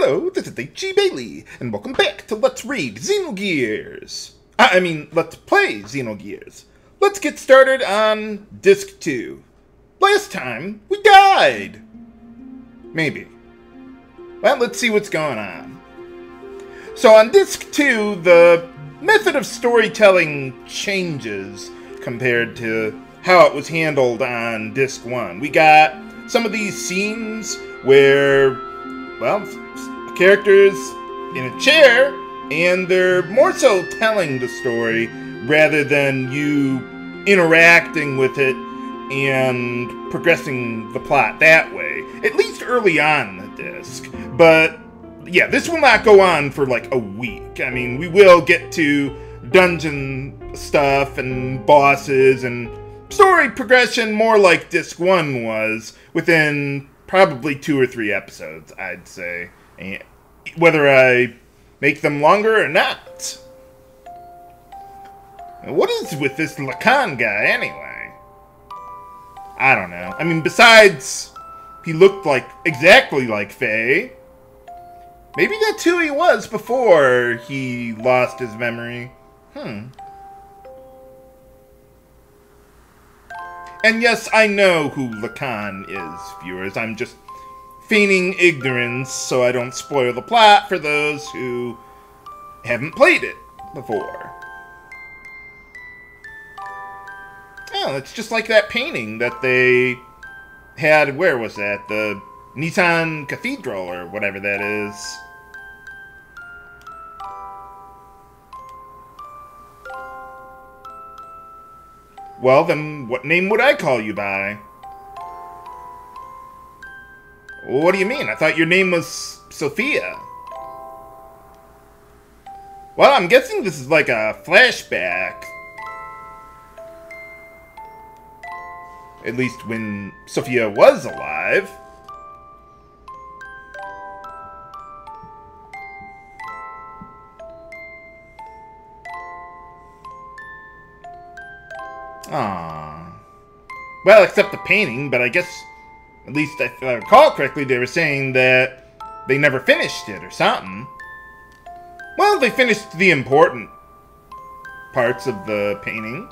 Hello, this is H.G. Bailey, and welcome back to Let's Read Xenogears. Let's play Xenogears. Let's get started on Disc 2. Last time, we died! Maybe. Well, let's see what's going on. So on Disc 2, the method of storytelling changes compared to how it was handled on Disc 1. We got some of these scenes where, well, characters in a chair, and they're more so telling the story rather than you interacting with it and progressing the plot that way. At least early on in the disc. But yeah, this will not go on for like a week. I mean, we will get to dungeon stuff and bosses and story progression more like Disc 1 was within probably 2 or 3 episodes, I'd say. And whether I make them longer or not. What is with this Lacan guy, anyway? I don't know. I mean, besides, he looked like exactly like Faye. Maybe that's who he was before he lost his memory. And yes, I know who Lacan is, viewers. I'm just feigning ignorance so I don't spoil the plot for those who haven't played it before. Oh, it's just like that painting that they had, where was that? The Nissan Cathedral or whatever that is. Well, then what name would I call you by? What do you mean? I thought your name was Sophia. Well, I'm guessing this is like a flashback. At least when Sophia was alive. Aww. Well, except the painting, but I guess, at least if I recall correctly, they were saying that they never finished it or something. Well, they finished the important parts of the painting.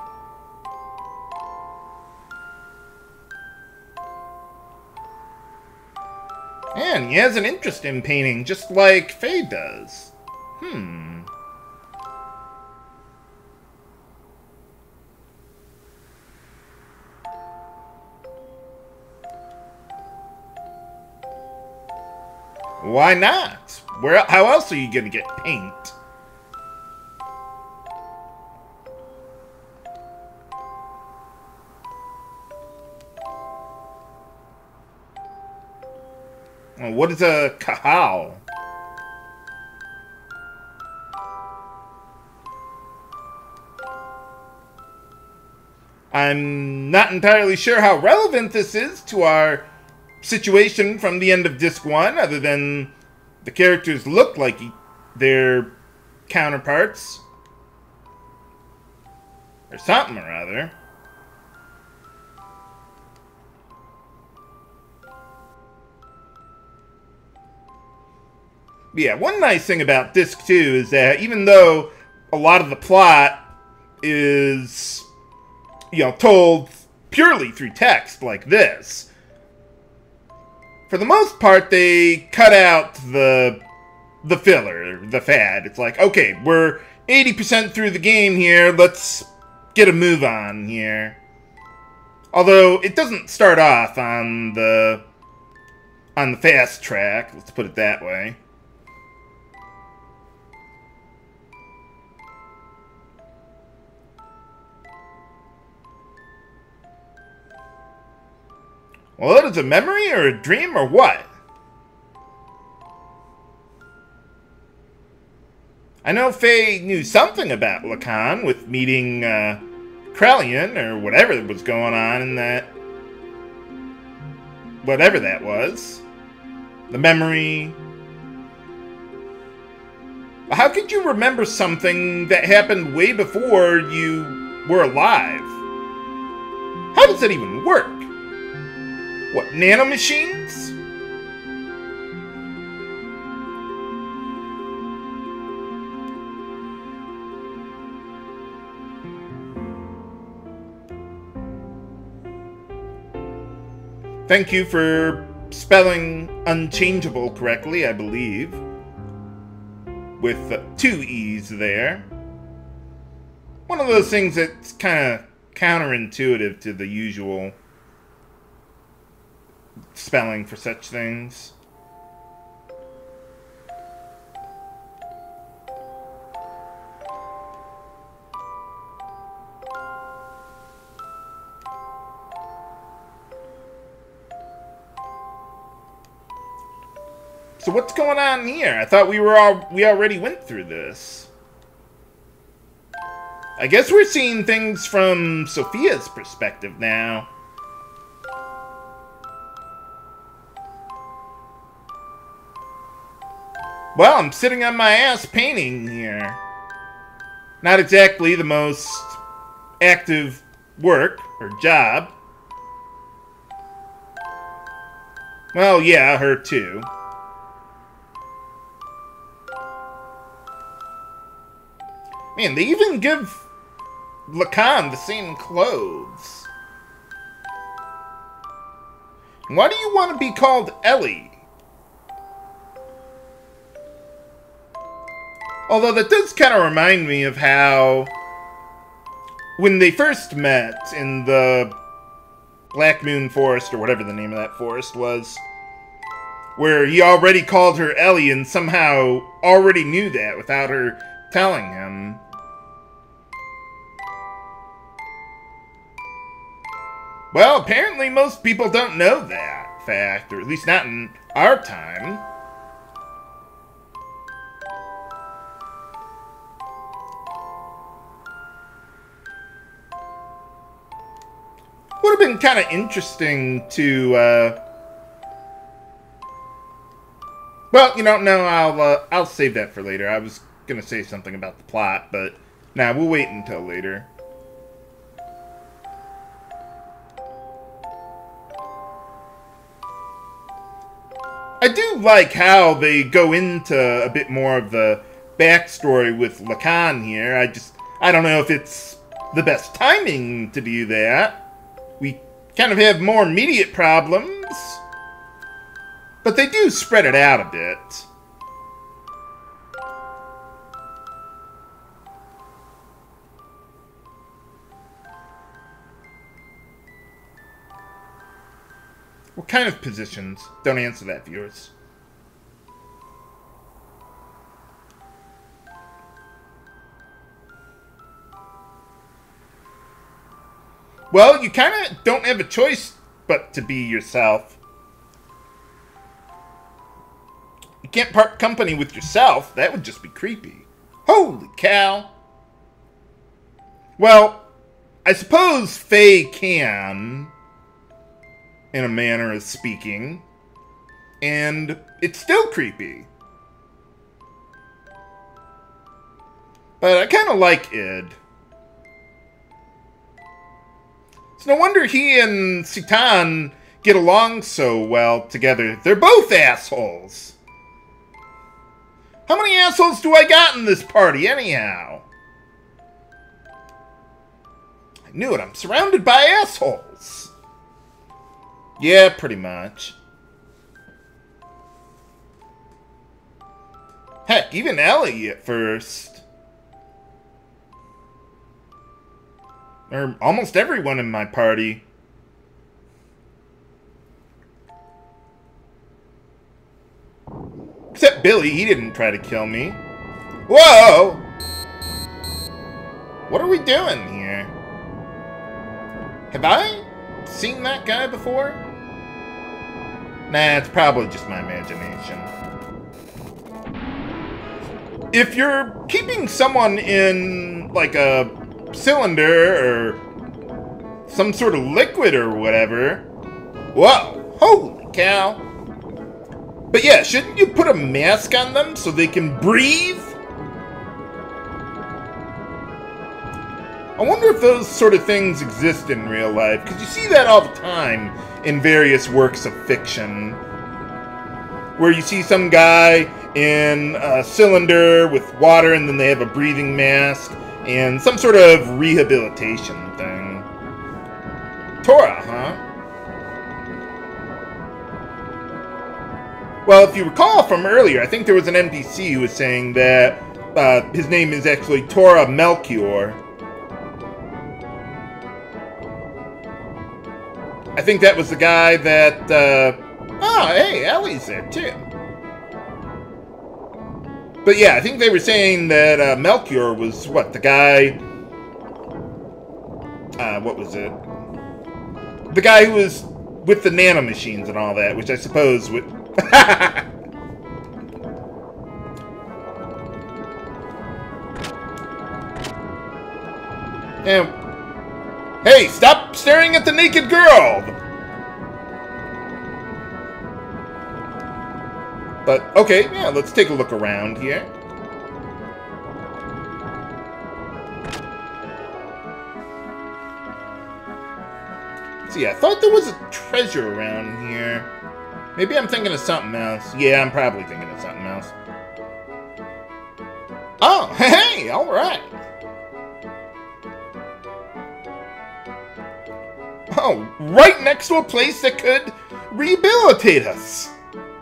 And he has an interest in painting, just like Faye does. Why not? How else are you gonna get paint? What is a kahal? I'm not entirely sure how relevant this is to our situation from the end of Disc 1, other than the characters look like their counterparts. Or something or other. Yeah, one nice thing about Disc 2 is that even though a lot of the plot is, told purely through text like this, for the most part, they cut out the filler, the fad. It's like, okay, we're 80% through the game here, let's get a move on here. Although, it doesn't start off on the fast track, let's put it that way. Well, that is a memory or a dream or what? I know Faye knew something about Lacan with meeting Krelian or whatever was going on in that. Whatever that was. The memory. How could you remember something that happened way before you were alive? How does that even work? What, nanomachines? Thank you for spelling unchangeable correctly, I believe. With 2 E's there. One of those things that's kind of counterintuitive to the usual spelling for such things. So what's going on here? I thought we already went through this. I guess we're seeing things from Sophia's perspective now. Well, I'm sitting on my ass painting here. Not exactly the most active work or job. Well, yeah, her too. Man, they even give Lacan the same clothes. Why do you want to be called Ellie? Although that does kind of remind me of how, when they first met in the Black Moon Forest, or whatever the name of that forest was, where he already called her Ellie and somehow already knew that without her telling him. Well, apparently most people don't know that fact, or at least not in our time. Would have been kind of interesting to, well, you know, no, I'll save that for later. I was gonna say something about the plot, but nah, we'll wait until later. I do like how they go into a bit more of the backstory with Lacan here. I don't know if it's the best timing to do that. We kind of have more immediate problems, but they do spread it out a bit. What kind of positions? Don't answer that, viewers. Well, you kind of don't have a choice but to be yourself. You can't part company with yourself. That would just be creepy. Holy cow. Well, I suppose Faye can, in a manner of speaking, and it's still creepy. But I kind of like Id. It's no wonder he and Citan get along so well together. They're both assholes. How many assholes do I got in this party, anyhow? I knew it. I'm surrounded by assholes. Yeah, pretty much. Heck, even Ellie at first. Or almost everyone in my party. Except Billy, he didn't try to kill me. Whoa! What are we doing here? Have I seen that guy before? Nah, it's probably just my imagination. If you're keeping someone in, like, a cylinder or some sort of liquid or whatever... Whoa! Holy cow! But yeah, shouldn't you put a mask on them so they can breathe? I wonder if those sort of things exist in real life, because you see that all the time in various works of fiction. Where you see some guy in a cylinder with water and then they have a breathing mask and some sort of rehabilitation thing. Tora, huh? Well, if you recall from earlier, I think there was an NPC who was saying that his name is actually Tora Melchior. I think that was the guy that... oh, hey, Ellie's there, too. But yeah, I think they were saying that Melchior was, what, the guy... what was it? The guy who was with the nanomachines and all that, which I suppose would... And, hey, stop staring at the naked girl! But, okay, yeah, let's take a look around here. See, I thought there was a treasure around here. Maybe I'm thinking of something else. Yeah, I'm probably thinking of something else. Oh, hey, alright. Oh, right next to a place that could rehabilitate us.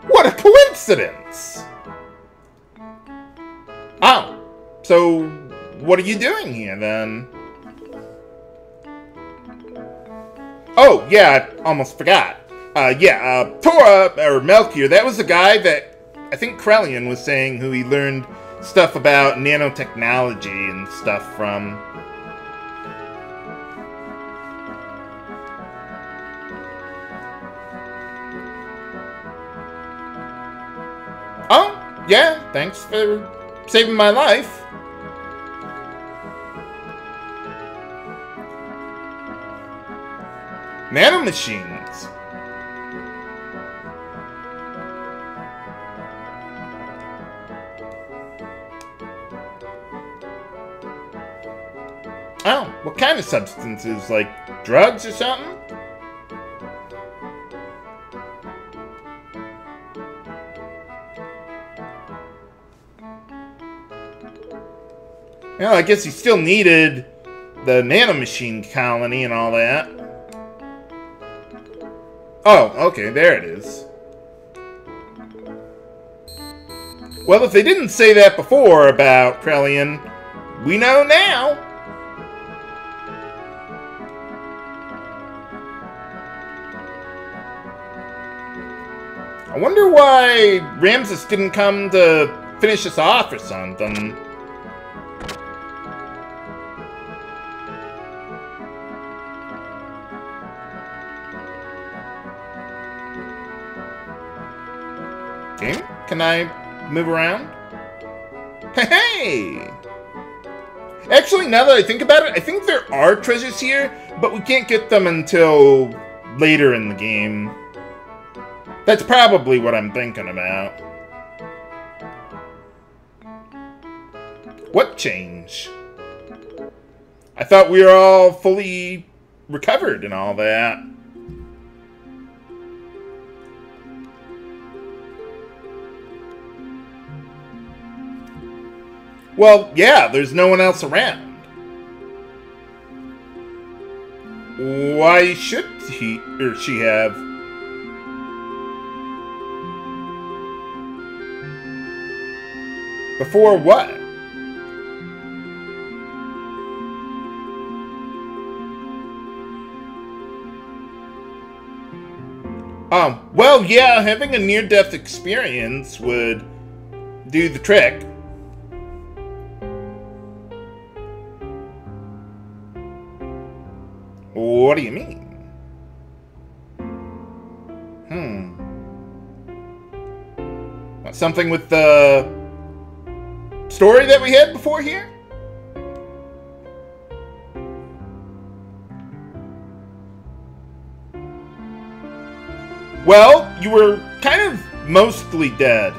What a coincidence! Oh, so what are you doing here then? Oh, yeah, I almost forgot. Tora, or Melchior, that was the guy that I think Krelian was saying who he learned stuff about nanotechnology and stuff from. Oh, yeah, thanks for saving my life. Nanomachines. Oh, what kind of substances? Like drugs or something? Well, I guess he still needed the nanomachine colony and all that. Oh, okay, there it is. Well, if they didn't say that before about Krelian, we know now. I wonder why Ramsus didn't come to finish us off or something. Okay, can I move around? Hey! Actually, now that I think about it, I think there are treasures here, but we can't get them until later in the game. That's probably what I'm thinking about. What change? I thought we were all fully recovered and all that. Well, yeah, there's no one else around. Why should he or she have? Before what? Well, yeah, having a near-death experience would do the trick. What do you mean? Something with the story that we had before here? Well, you were kind of mostly dead.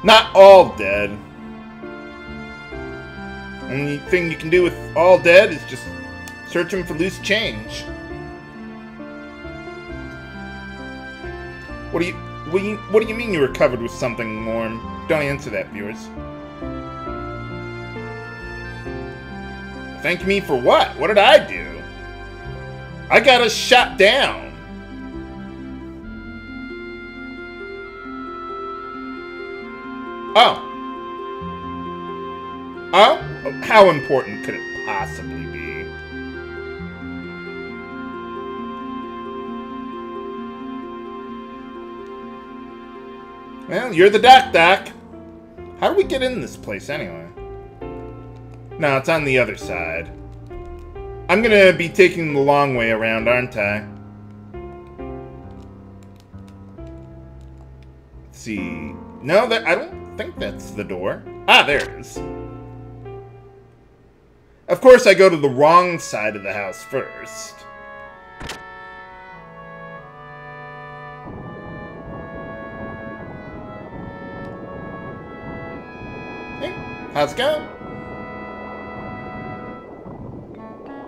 Not all dead. Only thing you can do with all dead is just searching for loose change. What do you mean you were covered with something, Norm? Don't answer that, viewers. Thank me for what? What did I do? I got us shot down. Oh. Oh? How important could it possibly be? Well, you're the Doc. How do we get in this place anyway? No, it's on the other side. I'm gonna be taking the long way around, aren't I? Let's see. No, I don't think that's the door. Ah, there it is. Of course, I go to the wrong side of the house first. Hey, how's it going?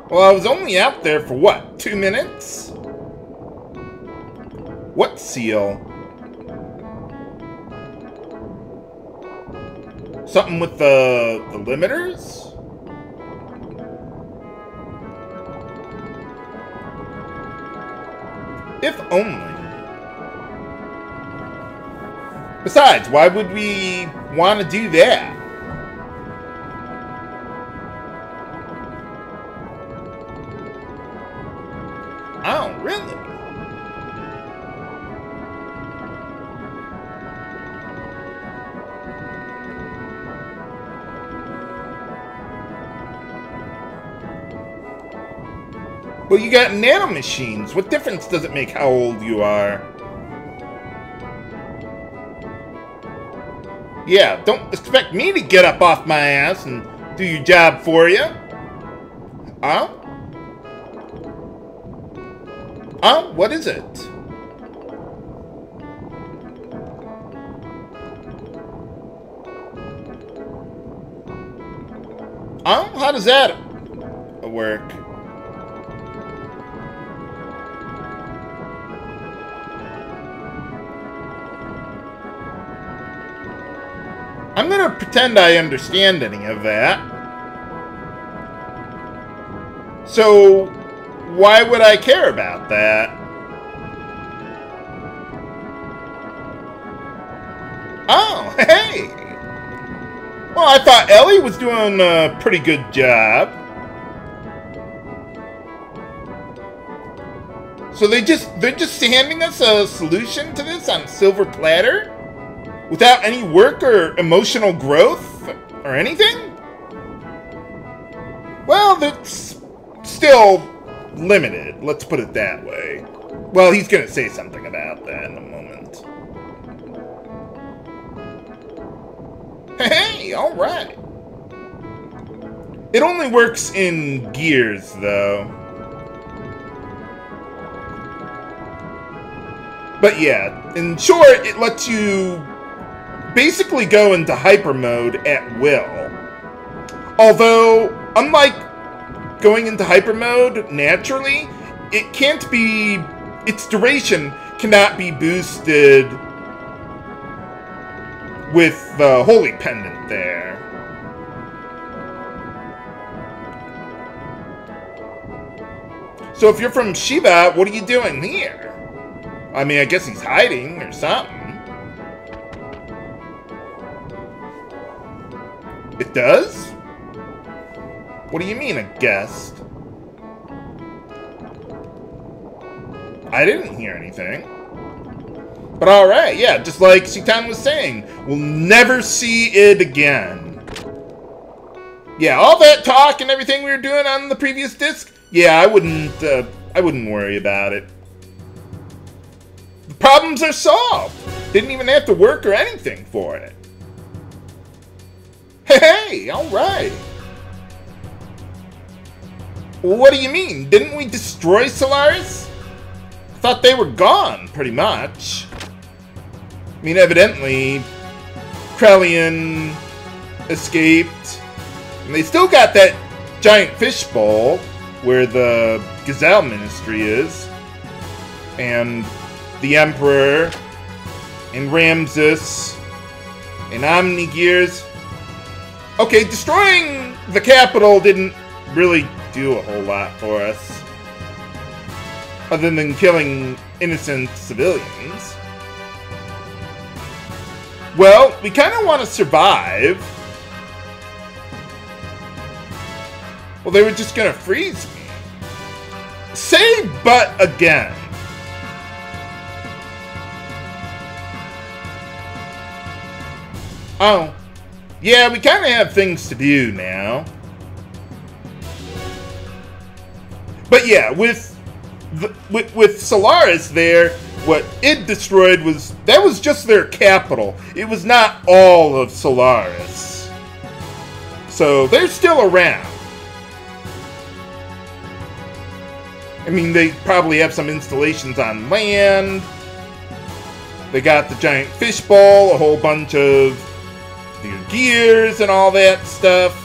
Well, I was only out there for what, 2 minutes? What seal? Something with the limiters? If only. Besides, why would we want to do that? Oh, really? Well, you got nanomachines. What difference does it make how old you are? Yeah, don't expect me to get up off my ass and do your job for you. Huh? Oh, what is it? Oh, how does that work? I'm gonna pretend I understand any of that. So, why would I care about that? Oh, hey! Well, I thought Ellie was doing a pretty good job. So they're just handing us a solution to this on a silver platter? Without any work or emotional growth? Or anything? Well, that's still limited, let's put it that way. Well, he's gonna say something about that in a moment. Hey, alright. It only works in gears, though. But yeah, in short, it lets you basically go into hyper mode at will. Although, unlike going into hyper mode naturally, it can't be, its duration cannot be boosted with the holy pendant there. So if you're from Shiva, what are you doing here? I mean, I guess he's hiding or something. It does? What do you mean, a guest? I didn't hear anything. But alright, yeah, just like Citan was saying, we'll never see it again. Yeah, all that talk and everything we were doing on the previous disc, yeah, I wouldn't worry about it. The problems are solved. Didn't even have to work or anything for it. Hey, alright. What do you mean? Didn't we destroy Solaris? I thought they were gone, pretty much. I mean, evidently, Krelian escaped. And they still got that giant fishbowl where the Gazelle Ministry is. And the Emperor. And Ramsus. And Omnigears. Okay, destroying the capital didn't really do a whole lot for us. Other than killing innocent civilians. Well, we kind of want to survive. Well, they were just gonna freeze me. Say but again. Oh. Yeah, we kind of have things to do now. But yeah, with Solaris there, what it destroyed was just their capital. It was not all of Solaris. So they're still around. I mean, they probably have some installations on land. They got the giant fishbowl, a whole bunch of their gears and all that stuff.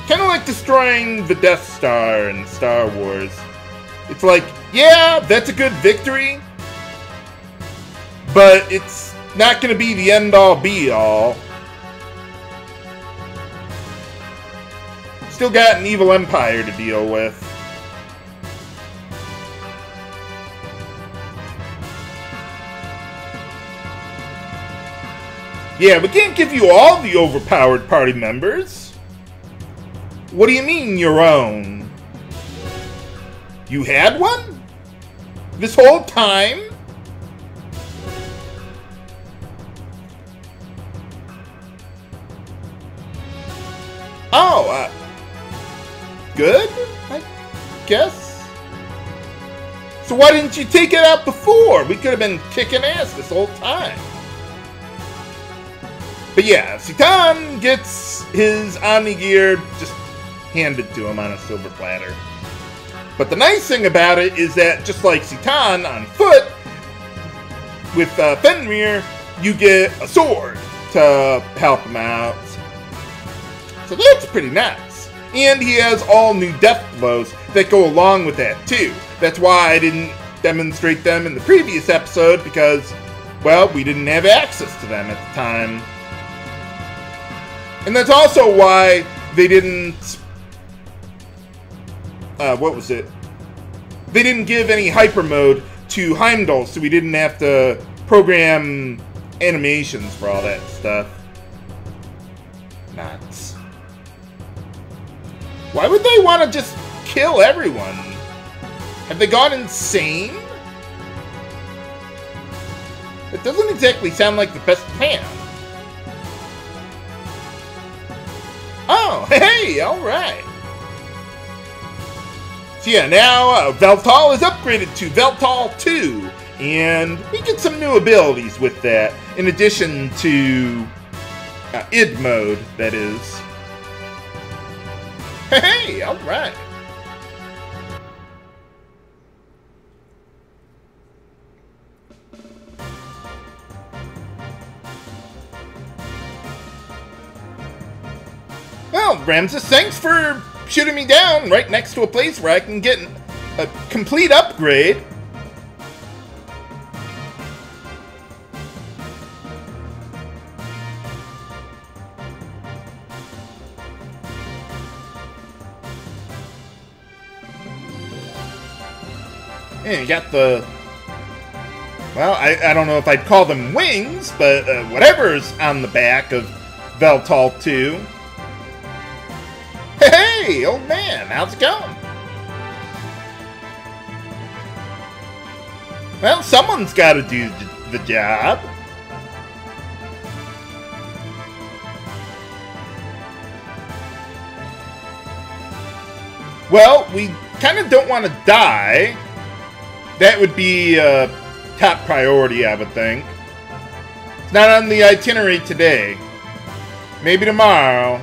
Kind of like destroying the Death Star in Star Wars. It's like, yeah, that's a good victory, but it's not going to be the end-all, be-all. Still got an evil empire to deal with. Yeah, we can't give you all the overpowered party members. What do you mean, your own? You had one? This whole time? Oh, good, I guess. So why didn't you take it out before? We could have been kicking ass this whole time. But yeah, Citan gets his Omni Gear just handed to him on a silver platter. But the nice thing about it is that, just like Citan on foot, with Fenrir, you get a sword to help him out. So that's pretty nice. And he has all new death blows that go along with that too. That's why I didn't demonstrate them in the previous episode, because, well, we didn't have access to them at the time. And that's also why they didn't... what was it? They didn't give any hyper mode to Heimdall, so we didn't have to program animations for all that stuff. Nuts. Why would they want to just kill everyone? Have they gone insane? It doesn't exactly sound like the best plan. Oh, hey, alright. So yeah, now Veltal is upgraded to Veltal 2, and we get some new abilities with that, in addition to id mode, that is. Hey, alright. Well, Ramses, thanks for shooting me down right next to a place where I can get a complete upgrade. And you got the... Well, I don't know if I'd call them wings, but whatever's on the back of Veltal 2. Hey, old man, how's it going? Well, someone's got to do the job. Well, we kind of don't want to die. That would be top priority, I would think. It's not on the itinerary today. Maybe tomorrow.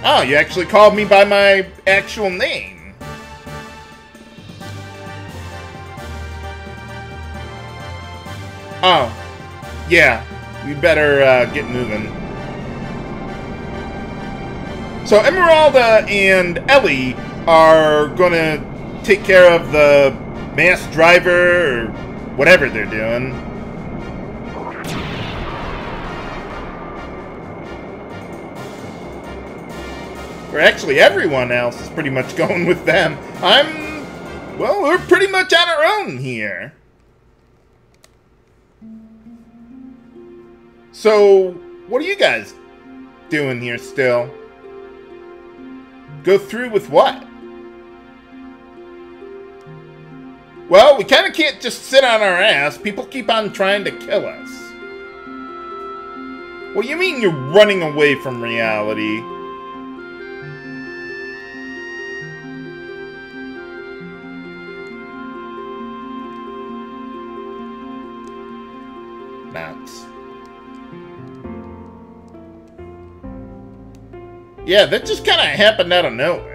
Oh, you actually called me by my actual name. Oh. Yeah. We better get moving. So Emeralda and Ellie are gonna take care of the mass driver or whatever they're doing. Or actually, everyone else is pretty much going with them. Well, we're pretty much on our own here. So, what are you guys doing here still? Go through with what? Well, we kind of can't just sit on our ass. People keep on trying to kill us. What do you mean you're running away from reality? Nuts. Yeah, that just kind of happened out of nowhere.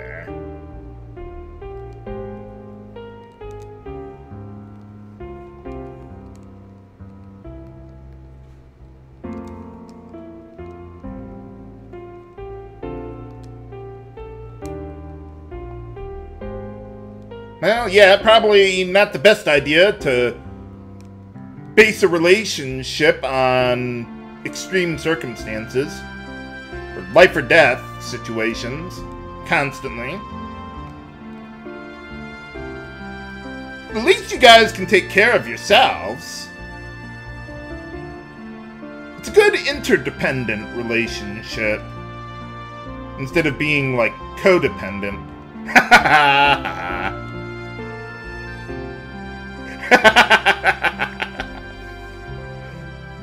Well, yeah, probably not the best idea to base a relationship on extreme circumstances, or life or death situations, constantly. At least you guys can take care of yourselves. It's a good interdependent relationship, instead of being, like, codependent.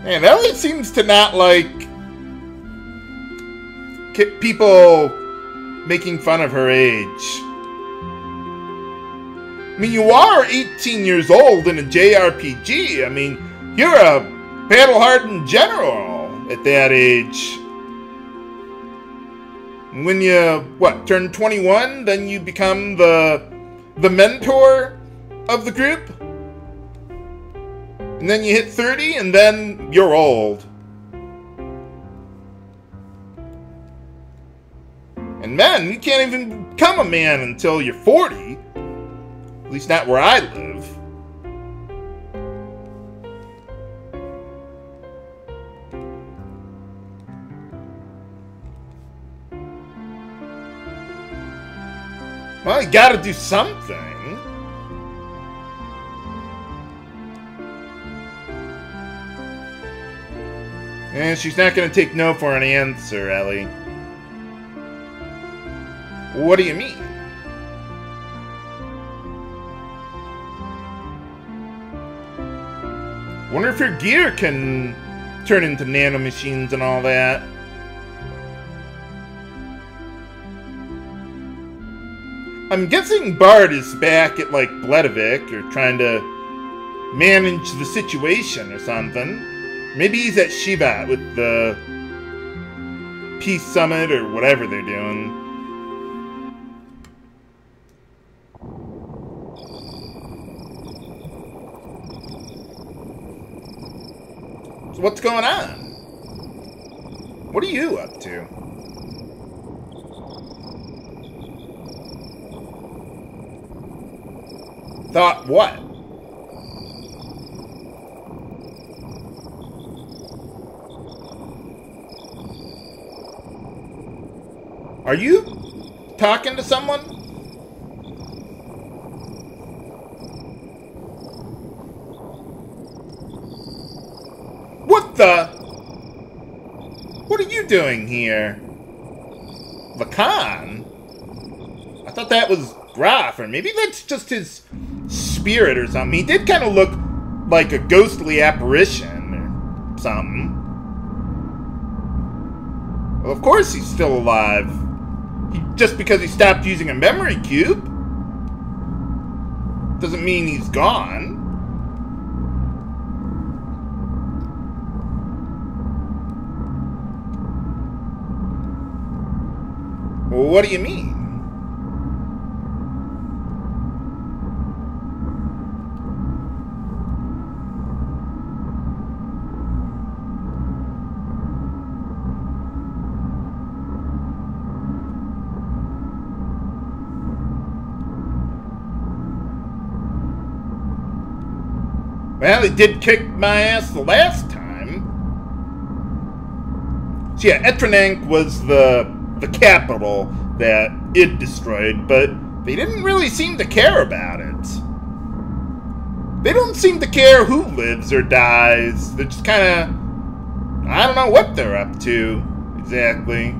Man, Ellie seems to not like people making fun of her age. I mean, you are 18 years old in a JRPG. I mean, you're a battle-hardened general at that age. When you, what, turn 21, then you become the mentor of the group? And then you hit 30, and then you're old. And men, you can't even become a man until you're 40. At least not where I live. Well, you gotta do something. And she's not gonna take no for an answer, Ellie. What do you mean? Wonder if your gear can turn into nanomachines and all that. I'm guessing Bard is back at, like, Bledavik, or trying to manage the situation or something. Maybe he's at Shiva with the Peace Summit or whatever they're doing. So what's going on? What are you up to? Thought what? Are you talking to someone? What the? What are you doing here? Lacan? I thought that was Graf, or maybe that's just his spirit or something. He did kind of look like a ghostly apparition or something. Well, of course he's still alive. Just because he stopped using a memory cube doesn't mean he's gone. Well, what do you mean? Well, he did kick my ass the last time. So yeah, Etranank was the capital that it destroyed, but they didn't really seem to care about it. They don't seem to care who lives or dies. They're just kind of... I don't know what they're up to, exactly.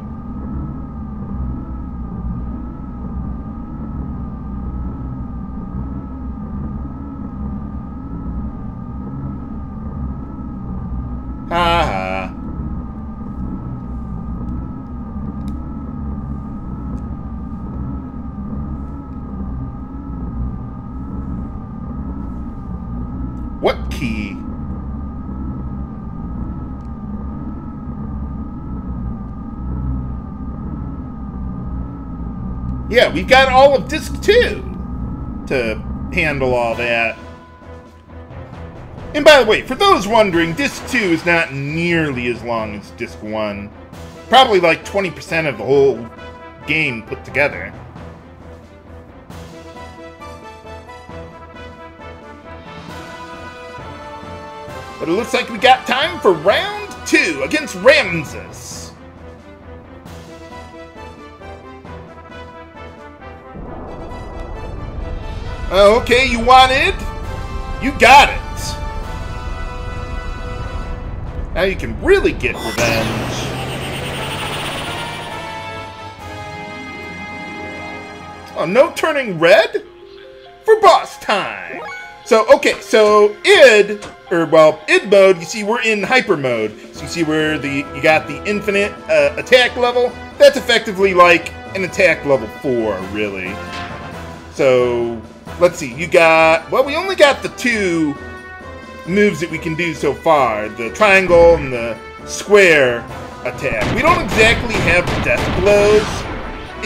Ha ha. What key? Yeah, we've got all of Disc 2 to handle all that. And by the way, for those wondering, Disc 2 is not nearly as long as Disc 1. Probably like 20% of the whole game put together. But it looks like we got time for round 2 against Ramses. Okay, you want it? You got it. Now you can really get revenge. Oh, no turning red? For boss time! So, okay, so id mode, you see we're in hyper mode. So you see where you got the infinite attack level. That's effectively like an attack level 4, really. So, let's see, you got, well, we only got the 2 moves that we can do so far. The triangle and the square attack. We don't exactly have death blows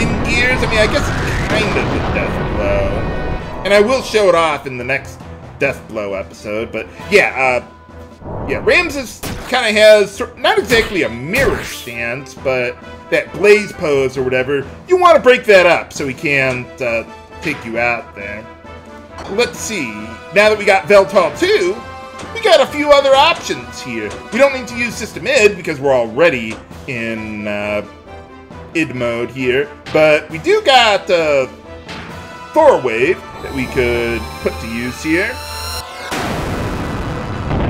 in Gears. I mean, I guess it's kind of a death blow. And I will show it off in the next death blow episode. But yeah, Ramses kind of has not exactly a mirror stance, but that blaze pose or whatever. You want to break that up so he can't take you out there. Let's see. Now that we got Veltal 2, we got a few other options here. We don't need to use System id because we're already in id mode here, but we do got Thor Wave that we could put to use here.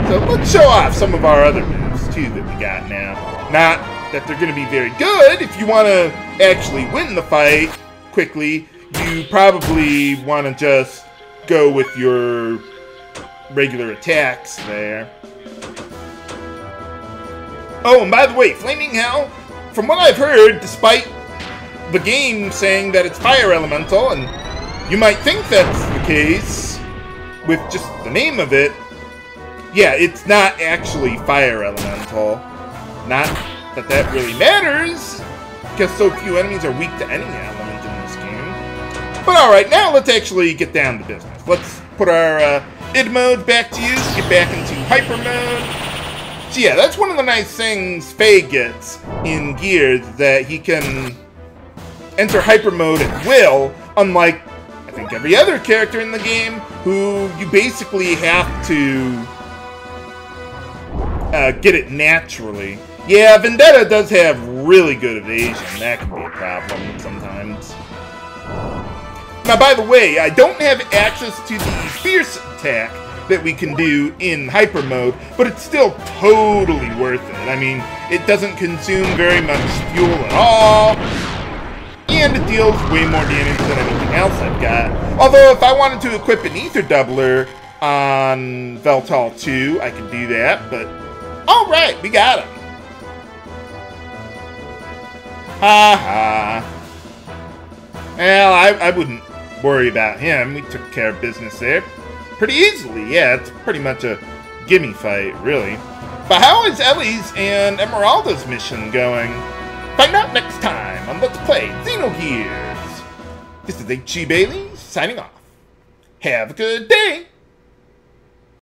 So let's show off some of our other moves too that we got now. Not that they're going to be very good. If you want to actually win the fight quickly, you probably want to just go with your regular attacks there. Oh, and by the way, Flaming Hell, from what I've heard, despite the game saying that it's fire elemental, and you might think that's the case with just the name of it, yeah, it's not actually fire elemental. Not that that really matters, because so few enemies are weak to any element in this game. But alright, now let's actually get down to business. Let's put our id mode back to use, get back into hyper mode. So yeah, that's one of the nice things Faye gets in Gears, that he can enter hyper mode at will, unlike, I think, every other character in the game, who you basically have to get it naturally. Yeah, Vendetta does have really good evasion. That can be a problem sometimes. Now, by the way, I don't have access to the Fierce attack that we can do in hyper mode, but it's still totally worth it. I mean, it doesn't consume very much fuel at all, and it deals way more damage than anything else I've got. Although, if I wanted to equip an Ether Doubler on Veltal 2, I could do that, but alright, we got him. Ha ha. Well, I wouldn't worry about him. We took care of business there pretty easily. Yeah, it's pretty much a gimme fight, really. But how is Ellie's and Emeralda's mission going? Find out next time on Let's Play Xenogears. This is H.G. Bailey, signing off. Have a good day!